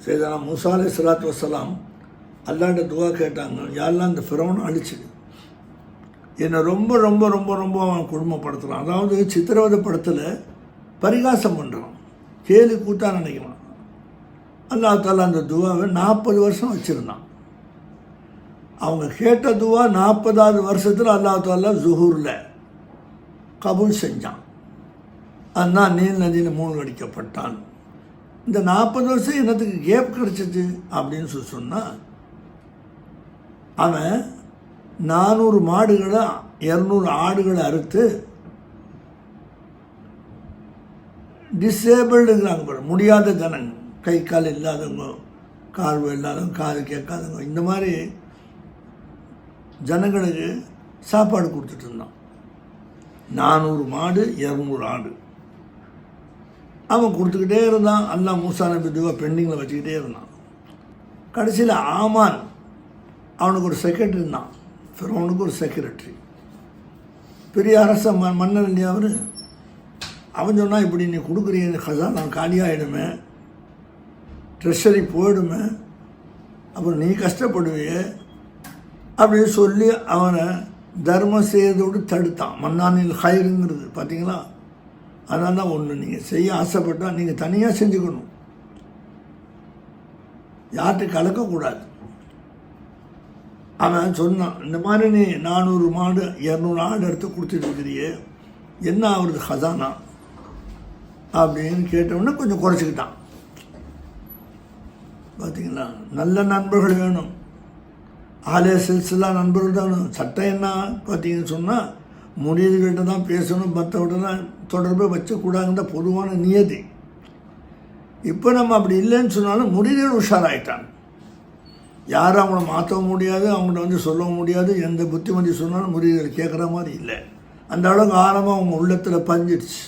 செய்தானா மூசா அலைஹிஸ்ஸலாத்து வஸ்ஸலாம் அல்லாஹ்ட்ட துவா கேட்டாங்க, யாரெல்லாம் இந்த ஃபிரௌனை அழிச்சிடு, என்னை ரொம்ப ரொம்ப ரொம்ப ரொம்ப அவன் கொடுமைப்படுத்துகிறான். அதாவது சித்திரவதைப்படுத்தலை, பரிகாசம் பண்ணுறான், கேலி கூத்தா நினைக்கிறான். அல்லாஹ் தாலா அந்த துவாவை 40 வருஷம் வச்சுருந்தான். அவங்க கேட்ட துவா 40வது வருஷத்தில் அல்லாஹ் தாலா ஜுஹூரில் கபூல் செஞ்சான். அதுதான் நீல் நதியில் மூழ்கடிக்கப்பட்டான். இந்த 40 வருஷம் என்னத்துக்கு கேப் கிடச்சிச்சு அப்படின்னு சொன்னால், அவன் 400 மாடுகளை 200 ஆடுகளை அறுத்து டிசேபிள்டுங்கிறாங்க பாரு, முடியாத ஜனங்க, கை கால் இல்லாதவங்க, கால் இல்லாதவங்க, காது கேட்காதவங்க, இந்த மாதிரி ஜனங்களுக்கு சாப்பாடு கொடுத்துட்டு இருந்தான். 400 மாடு 200 ஆடு அவன் கொடுத்துக்கிட்டே இருந்தான். அல்லாஹ் மூசா நபி துவா பெண்டிங்கில் வச்சுக்கிட்டே இருந்தான். கடைசியில் ஆமான் அவனுக்கு ஒரு செக்ரட்டரி இருந்தான், ஃபிரௌனுக்கு ஒரு செக்ரட்டரி, பெரிய அரச மன்னர் இல்லையா அவர். அவன் சொன்னால், இப்படி நீ கொடுக்குறீங்க ஹசானா காலியாகிடுமே, ட்ரெஷரி போயிடுமே, அப்புறம் நீ கஷ்டப்படுவியே அப்படின்னு சொல்லி அவனை தர்மம் செய்யறதோடு தடுத்தான். மன்னானில் ஹைருங்கிறது பார்த்தீங்களா? அதனால தான் ஒன்று நீங்கள் செய்ய ஆசைப்பட்டால் நீங்கள் தனியாக செஞ்சுக்கணும், யார்கிட்ட கலக்கக்கூடாது. அவன் சொன்னான், இந்த மாதிரி நீ 400 மாடு 200 ஆடு எடுத்து கொடுத்துட்டுருக்கிறியே, என்ன ஆகுறது ஹசானா அப்படின்னு கேட்டவுடனே கொஞ்சம் குறைச்சிக்கிட்டான். பார்த்தீங்களா, நல்ல நண்பர்கள் வேணும், ஆலய சில்சிலா நண்பர்கள் தான் வேணும். சட்டம் என்ன பார்த்தீங்கன்னு சொன்னால், முறியீடுகள்கிட்ட தான் பேசணும், மற்றவிட தான் தொடர்பை வச்சக்கூடாதுன்ற பொதுவான நியதி. இப்போ நம்ம அப்படி இல்லைன்னு சொன்னாலும் முறியீடுகள் உஷாராயிட்டான். யாரும் அவங்கள மாற்றவும் முடியாது, அவங்கள்ட்ட சொல்லவும் முடியாது. எந்த புத்திமதி சொன்னாலும் முறியீடுகள் கேட்குற மாதிரி இல்லை. அந்த அளவுக்கு ஆழமாக அவங்க உள்ளத்தில் பஞ்சிடுச்சு.